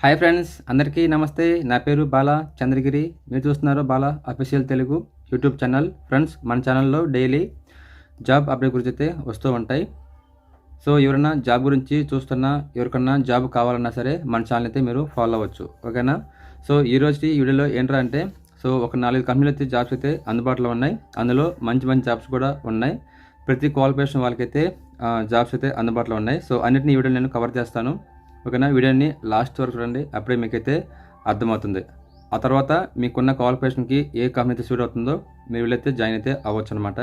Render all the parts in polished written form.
Hi friends, అందరికీ నమస్తే. నా పేరు బాలా చంద్రగిరి. మీరు చూస్తున్నారు Bala official Telugu YouTube channel. Friends, మన ఛానల్లో డైలీ జాబ్ అప్డేట్ గురించి అయితే వస్తూ ఉంటాయి. సో ఎవరైనా జాబ్ గురించి చూస్తున్నా, ఎవరికన్నా జాబ్ కావాలన్నా సరే మన ఛానల్ అయితే మీరు ఫాలో అవ్వచ్చు, ఓకేనా? సో ఈరోజు ఈ వీడియోలో ఏంట్రా అంటే, సో ఒక 4 కంపెనీలు అయితే జాబ్స్ అయితే అందుబాటులో ఉన్నాయి. అందులో మంచి జాబ్స్ కూడా ఉన్నాయి. ప్రతి క్వాలిఫికేషన్ వాళ్ళకైతే జాబ్స్ అయితే అందుబాటులో ఉన్నాయి. సో అన్నిటిని ఈ వీడియోలో నేను కవర్ చేస్తాను, ఓకేనా? వీడియోని లాస్ట్ వరకు చూడండి, అప్పుడే మీకైతే అర్థమవుతుంది. ఆ తర్వాత మీకున్న క్వాలిఫికేషన్కి ఏ కంపెనీ అయితే సూట్ అవుతుందో మీరు వీళ్ళైతే జాయిన్ అయితే అవ్వచ్చు అనమాట.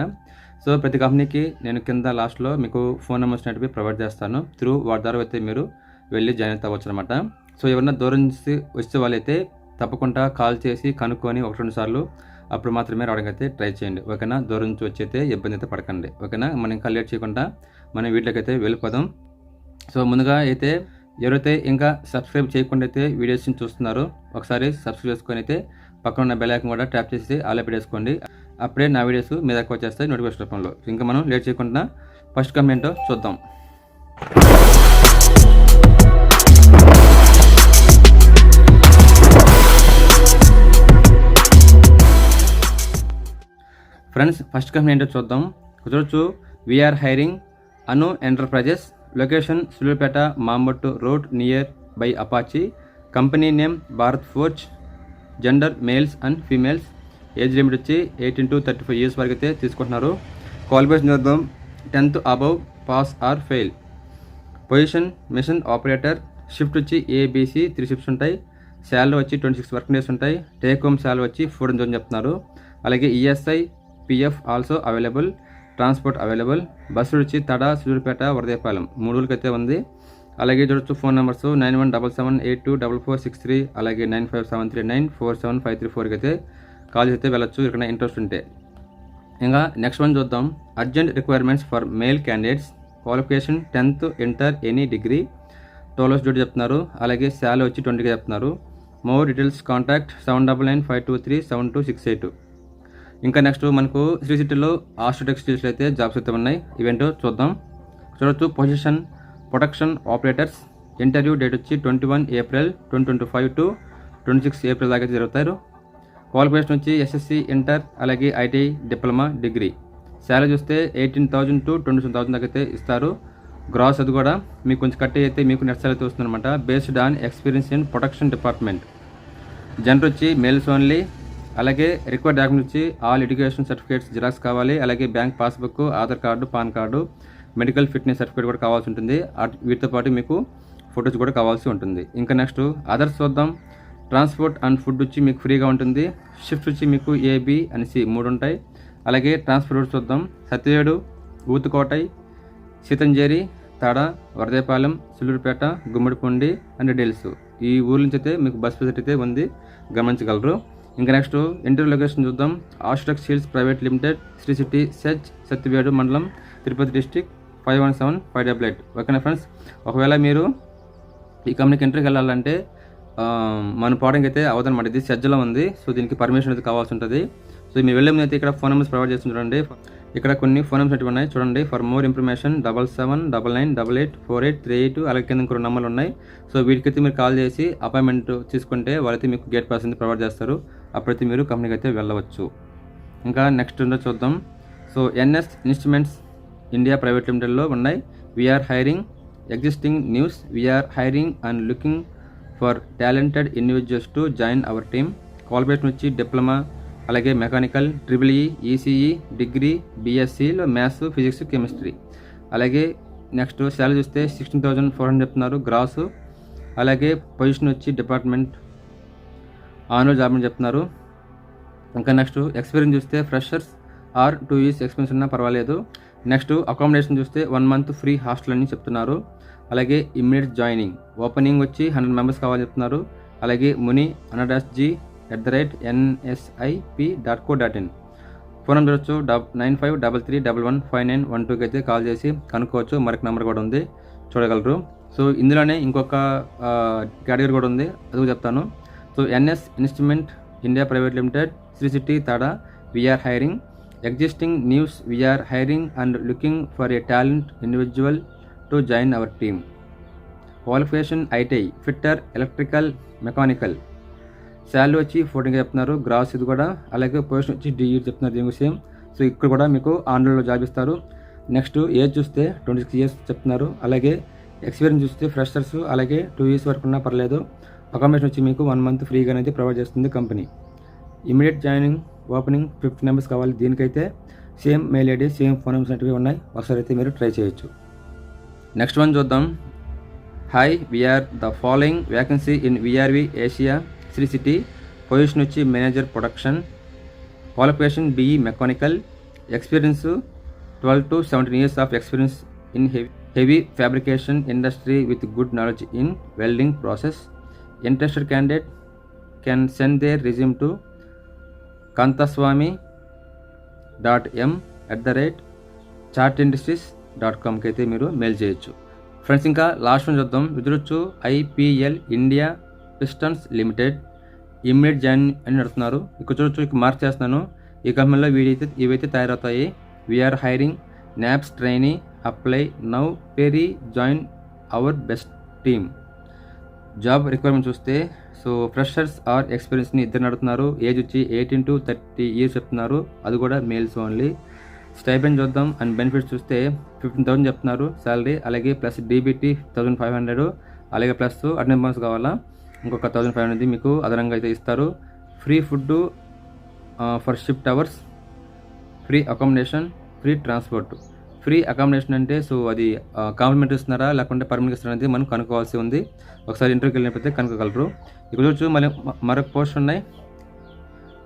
సో ప్రతి కంపెనీకి నేను కింద లాస్ట్లో మీకు ఫోన్ నెంబర్స్ అనేటివి ప్రొవైడ్ చేస్తాను. వాటి ద్వారా అయితే మీరు వెళ్ళి జాయిన్ అయితే అవ్వచ్చు అనమాట. సో ఎవరన్నా దూరం నుంచి వచ్చే వాళ్ళైతే తప్పకుండా కాల్ చేసి కనుక్కొని 1-2 సార్లు అప్పుడు మాత్రమే రావడానికి అయితే ట్రై చేయండి, ఓకేనా? దూరం నుంచి వచ్చి అయితే ఇబ్బంది అయితే పడకండి, ఓకేనా? మనం ఇంకా లేట్ చేయకుండా మనం వీటిలోకి అయితే వెళ్ళిపోదాం. సో ముందుగా అయితే ఎవరైతే ఇంకా సబ్స్క్రైబ్ చేయకుండా అయితే వీడియోస్ని చూస్తున్నారో ఒకసారి సబ్స్క్రైబ్ చేసుకొని అయితే పక్కన ఉన్న బెల్ ఐకాన్ కూడా ట్యాప్ చేసి ఆల్ పెట్టేసుకోండి. అప్పుడే నా వీడియోస్ మీ దగ్గర వచ్చేస్తాయి నోటిఫికేషన్ రూపంలో. ఇంకా మనం లేట్ చేయకుండా ఫస్ట్ కమెంట్ చూద్దాం. ఫ్రెండ్స్, ఫస్ట్ కంపెనీ ఏంటో చూద్దాం. చూడొచ్చు, we are hiring Anu enterprises, location Sullurpeta, Mambattu road near by Apache. Company name Bharat Forge. Gender males and females. Age limit వచ్చి 18 to 35 years వరకు అయితే తీసుకుంటున్నారు. క్వాలిఫికేషన్ చూద్దాం. 10th above, pass or fail. Position machine operator. Shift వచ్చి ABC 3 shifts ఉంటాయి. శాలరీ వచ్చి 26 working days ఉంటాయి. Take home salary వచ్చి 4,000 చెప్తున్నారు. అలాగే ESI PF also available. Transport available. Bus వచ్చి తడ, సూలూరుపేట, వరదేపాలెం 3 ఊళ్ళకి అయితే ఉంది. అలాగే చూడొచ్చు ఫోన్ నెంబర్స్ 9177824463, అలాగే 9573947534కి అయితే కాల్ అయితే వెళ్ళొచ్చు ఇక్కడ ఇంట్రెస్ట్ ఉంటే. ఇంకా నెక్స్ట్ వన్ చూద్దాం. Urgent requirements for male candidates. Qualification 10th inter any degree. 12 hours duty చెప్తున్నారు. అలాగే శాలరీ వచ్చి 20కి చెప్తున్నారు. More details contact 7995237268. ఇంకా నెక్స్ట్ మనకు శ్రీ సిటీలో ఆస్ట్రో టెక్స్టైల్స్ అయితే జాబ్స్ అయితే ఉన్నాయి. ఈవెంటో చూద్దాం. చూడొచ్చు, position production operators. Interview date వచ్చి 21 April 2025 to 26 April దాకా జరుగుతారు. క్వాలిఫికేషన్ వచ్చి SSC ఇంటర్, అలాగే ITI డిప్లొమా డిగ్రీ. శాలరీ చూస్తే 18,000 to 27,000 దాకా అయితే ఇస్తారు. గ్రాస్ అది కూడా మీకు కొంచెం కట్టి అయితే మీకు నెట్ శాలరీ అయితే వస్తుందన్నమాట. Based on experience in production department. Gender వచ్చి మేల్స్ ఓన్లీ. అలాగే రిక్వైర్డ్ డాక్యుమెంట్ వచ్చి ఆల్ ఎడ్యుకేషన్ సర్టిఫికేట్స్ జిరాక్స్ కావాలి. అలాగే bank passbook, Aadhaar card, pan card, medical fitness certificate కూడా కావాల్సి ఉంటుంది. వీటితో పాటు మీకు ఫొటోస్ కూడా కావాల్సి ఉంటుంది. ఇంకా నెక్స్ట్ అదర్స్ చూద్దాం. ట్రాన్స్పోర్ట్ అండ్ ఫుడ్ వచ్చి మీకు ఫ్రీగా ఉంటుంది. షిఫ్ట్ వచ్చి మీకు AB and C 3 ఉంటాయి. అలాగే ట్రాన్స్పోర్ట్ చూద్దాం. సత్యవేడు, ఊతుకోటై, సీతంజేరి, తాడ, వరదేపాలెం, సూలూరుపేట, గుమ్మడిపూండి అండ్ డెల్స్ ఈ ఊరు నుంచి అయితే మీకు బస్ ఫెసిలిటీ అయితే ఉంది, గమనించగలరు. ఇంకా నెక్స్ట్ ఇంటర్వ్యూ లొకేషన్ చూద్దాం. Astrak seals private limited, Sri City, SEZ, Satyavedu మండలం, తిరుపతి డిస్టిక్ 517588. ఓకేనా ఫ్రెండ్స్? ఒకవేళ మీరు ఈ కంపెనీకి ఇంటర్వ్యూకి వెళ్ళాలంటే మన పోవడానికి అయితే అవదనమాట. ఇది సెజ్లో ఉంది. సో దీనికి పర్మిషన్ అయితే కావాల్సి ఉంటుంది. సో మీరు వెళ్ళే ముందు అయితే ఇక్కడ ఫోన్ నెంబర్స్ ప్రొవైడ్ చేస్తుంది చూడండి. ఇక్కడ కొన్ని ఫోన్ నెంబర్స్ అయితే ఉన్నాయి చూడండి. ఫర్ మోర్ ఇన్ఫర్మేషన్ 7799888838, అలాగే కింద ఇంకో నెంబర్లు ఉన్నాయి. సో వీటికైతే మీరు కాల్ చేసి అపాయింట్మెంట్ తీసుకుంటే వాళ్ళైతే మీకు గేట్ పాస్ అయితే ప్రొవైడ్ చేస్తారు. అప్పుడైతే మీరు కంపెనీకి అయితే వెళ్ళవచ్చు. ఇంకా నెక్స్ట్ ఉందో చూద్దాం. So NS instruments India private లిమిటెడ్లో ఉన్నాయి. We're hiring existing news. We're hiring and looking for talented individuals to join our team. Qualification వచ్చి డిప్లొమా, అలాగే మెకానికల్, EEE, ECE డిగ్రీ, BScలో మ్యాథ్స్, ఫిజిక్స్, కెమిస్ట్రీ. అలాగే నెక్స్ట్ శాలరీ చూస్తే 16,400 చెప్తున్నారు gross. అలాగే position వచ్చి డిపార్ట్మెంట్ ఆన్యువల్ జాబ్ అని చెప్తున్నారు. ఇంకా నెక్స్ట్ ఎక్స్పీరియన్స్ చూస్తే ఫ్రెషర్స్ ఆర్ 2 years ఎక్స్పీరియన్స్ ఉన్నా పర్వాలేదు. నెక్స్ట్ అకామిడేషన్ చూస్తే 1 month ఫ్రీ హాస్టల్ అని చెప్తున్నారు. అలాగే ఇమ్మీడియట్ జాయినింగ్. ఓపెనింగ్ వచ్చి 100 members కావాలని చెప్తున్నారు. అలాగే ముని @nsip.co.in. ఫోన్ నెంబర్ వచ్చి 9533115912కి అయితే కాల్ చేసి కనుక్కోవచ్చు. మరొక నెంబర్ కూడా ఉంది, చూడగలరు. సో ఇందులోనే ఇంకొక కేటగిరీ కూడా ఉంది, అది చెప్తాను. So NS instrument India private limited, Sri City, Tada. We're hiring existing news. We're hiring and looking for a talent individual to join our team. Qualification ITI fitter, electrical, mechanical. Salary వచ్చి 14 చెప్తున్నారు, gross ఇది కూడా. అలాగే position వచ్చి DE చెప్తున్నారు, దీని విషయం. So ఇక్కడ కూడా మీకు ఆన్లైన్లో జాబ్ ఇస్తారు. నెక్స్ట్ ఏజ్ చూస్తే 26 ఇయర్స్ చెప్తున్నారు. అలాగే ఎక్స్పీరియన్స్ చూస్తే ఫ్రెషర్స్ అలాగే 2 ఇయర్స్ వరకు ఉన్నా పర్లేదు. అకామిడేషన్ వచ్చి మీకు 1 మంత్ ఫ్రీగా అనేది ప్రొవైడ్ చేస్తుంది company. Immediate joining opening 50 members కావాలి. దీనికైతే same mail ID, same phone numbers అనేవి ఉన్నాయి. ఒకసారి అయితే మీరు ట్రై చేయొచ్చు. నెక్స్ట్ వన్ చూద్దాం. Hi, we're the following vacancy in VRV Asia Sri City. Position వచ్చి manager production. Qualification BE mechanical. Experience 12 to 17 years of experience in heavy fabrication industry with good knowledge in welding process. Interested candidate can send their resume to kantaswamy.m@chartindustries.com కి అయితే మీరు mail చేయొచ్చు. Friends ఇంకా last one చూద్దాం. విదురొచ్చు IPL India pistons limited immediate join అని నడుతున్నారు. ఇక్కడ చూడొచ్చు, ఇక్కడ మార్క్ చేస్తున్నాను. ఈ కంపెనీలో ఇవైతే తయారవుతాయి. We are hiring NAPS trainee, apply now, hurry, join our best team. Job requirement చూస్తే సో ఫ్రెషర్స్ ఆర్ ఎక్స్పీరియన్స్ని ఇద్దరు నడుతున్నారు. ఏజ్ వచ్చి 18 to 30 years చెప్తున్నారు, అది కూడా మేల్స్ ఓన్లీ. స్టైపెండ్ చూద్దాం. అండ్ బెనిఫిట్స్ చూస్తే 15,000 చెప్తున్నారు శాలరీ. అలాగే ప్లస్ డీబీటీ 1,500, అలాగే ప్లస్ అటెండెన్స్ బోనస్ కావాలా ఇంకొక 1,500 మీకు అదనంగా అయితే ఇస్తారు. Free food for shift hours, free accommodation, free transport. Free accommodation అంటే సో అది కాంప్లిమెంటరీ ఇస్తున్నారా లేకుంటే పర్మనెంట్ ఇస్తున్నారా అనేది మనం కనుక్కోవాల్సి ఉంది. ఒకసారి ఇంటర్వ్యూకి వెళ్ళినప్పుడు కనుక్కోగలరు. ఇక్కడ చూడొచ్చు మరొక పోస్ట్ ఉన్నాయి.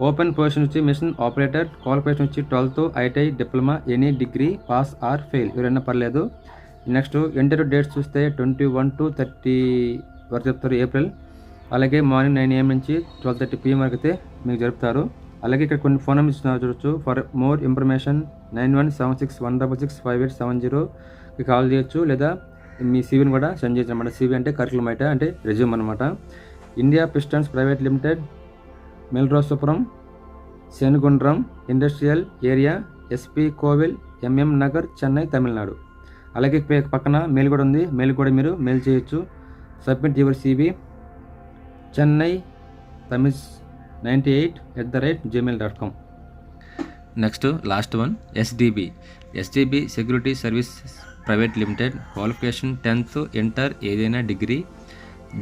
ఓపెన్ పొజిషన్ వచ్చి మిషన్ ఆపరేటర్. క్వాలిఫికేషన్ వచ్చి 12th ITI, diploma, any degree pass or fail, ఎవరైనా పర్లేదు. నెక్స్ట్ ఇంటర్వ్యూ డేట్స్ చూస్తే 21 to 30 వరకు చెప్తారు, ఏప్రిల్. అలాగే మార్నింగ్ 9 AM నుంచి 12:30 PM వరకు అయితే మీకు జరుపుతారు. అలాగే ఇక్కడ కొన్ని ఫోన్ నెంబర్స్ చూడొచ్చు. ఫర్ మోర్ ఇన్ఫర్మేషన్ 9176166570కి కాల్ చేయొచ్చు, లేదా మీ సివిని కూడా సెండ్ చేయొచ్చు అనమాట. సివి అంటే కరికులం ఐట అంటే రెజ్యూమ్ అనమాట. India pistons private limited, Melrosapuram, Sanugundram industrial area, SP Koil, MM Nagar, Chennai, Tamil Nadu. అలాగే పక్కన మెయిల్ కూడా ఉంది, మెయిల్ కూడా మీరు మెయిల్ చేయొచ్చు. Submit your CV Chennai Tamil 98@gmail.com. Next last one SDB security service private limited. Qualification 10th inter, ఏదైనా degree.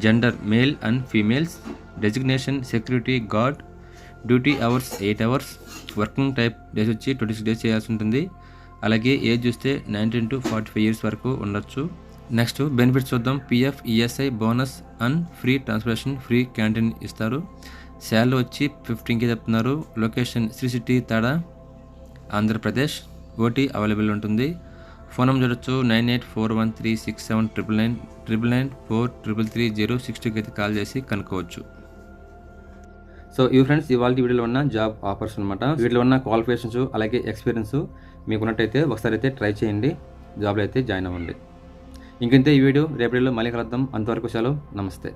Gender male and females. Designation security guard. Duty hours 8 hours. Working type days వచ్చి 26 days చేయాల్సి ఉంటుంది. అలాగే age చూస్తే 19 to 45 years వరకు ఉండొచ్చు. Next benefits చూద్దాం. PF, ESI, bonus and free transportation, free canteen ఇస్తారు. శాలరీ వచ్చి 15K చెప్తున్నారు. Location Sri City, Tada, Andhra Pradesh. OT available ఉంటుంది. ఫోన్ నెంబర్ చూడొచ్చు 9841367999 994333062కి అయితే కాల్ చేసి కనుక్కోవచ్చు. సో ఈ ఫ్రెండ్స్ ఇవాళ వీడియోలో ఉన్న జాబ్ ఆఫర్స్ అనమాట. వీటిలో ఉన్న క్వాలిఫికేషన్స్ అలాగే ఎక్స్పీరియన్స్ మీకు ఉన్నట్టయితే ఒకసారి అయితే ట్రై చేయండి, జాబ్లో అయితే జాయిన్ అవ్వండి. ఇంకంతే ఈ వీడియో. రేపటిలో మళ్ళీ కలుద్దాం. అంతవరకు సెలవు, నమస్తే.